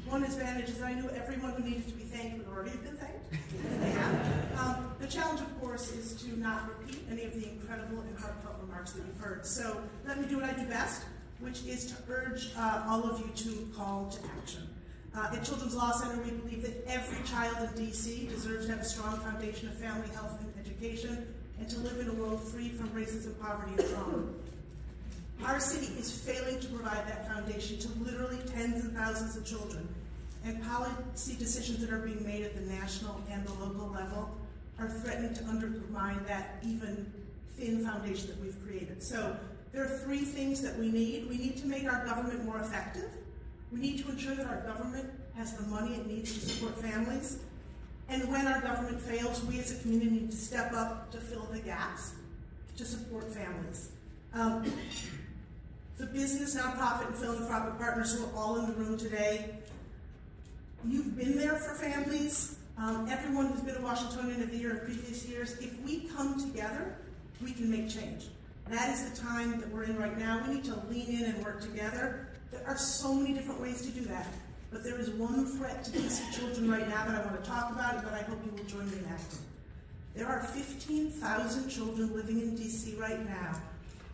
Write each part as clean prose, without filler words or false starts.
One advantage is I knew everyone who needed to be thanked would already have been thanked. They have. The challenge, of course, is to not repeat any of the incredible and heartfelt remarks that you've heard. So let me do what I do best, which is to urge all of you to call to action. At Children's Law Center, we believe that every child in D.C. deserves to have a strong foundation of family, health, and education, and to live in a world free from racism, poverty, and trauma. Our city is failing to provide that foundation to literally tens and thousands of children, and policy decisions that are being made at the national and the local level are threatening to undermine that even thin foundation that we've created. So there are three things that we need. We need to make our government more effective. We need to ensure that our government has the money it needs to support families. And when our government fails, we as a community need to step up to fill the gaps to support families. The business, nonprofit, and philanthropic partners who are all in the room today, you've been there for families. Everyone who's been a Washingtonian of the Year in previous years, if we come together, we can make change. That is the time that we're in right now. We need to lean in and work together. There are so many different ways to do that. But there is one threat to DC children right now that I want to talk about, but I hope you will join me in acting. There are 15,000 children living in DC right now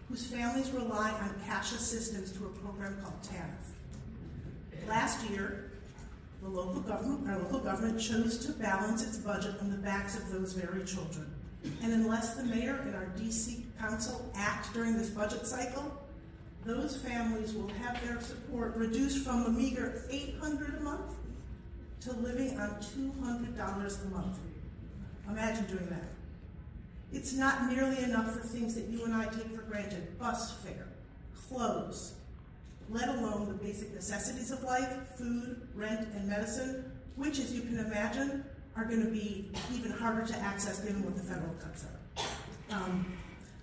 whose families rely on cash assistance through a program called TANF. Last year, our local government chose to balance its budget on the backs of those very children. And unless the mayor and our DC council act during this budget cycle, those families will have their support reduced from a meager $800 a month to living on $200 a month. Imagine doing that. It's not nearly enough for things that you and I take for granted: bus fare, clothes, let alone the basic necessities of life: food, rent, and medicine, which, as you can imagine, are going to be even harder to access given what the federal cuts are.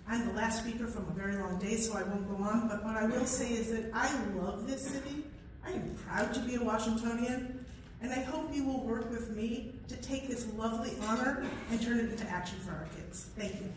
I'm the last speaker from a very long day, so I won't go on, but what I will say is that I love this city. I am proud to be a Washingtonian, and I hope you will work with me to take this lovely honor and turn it into action for our kids. Thank you.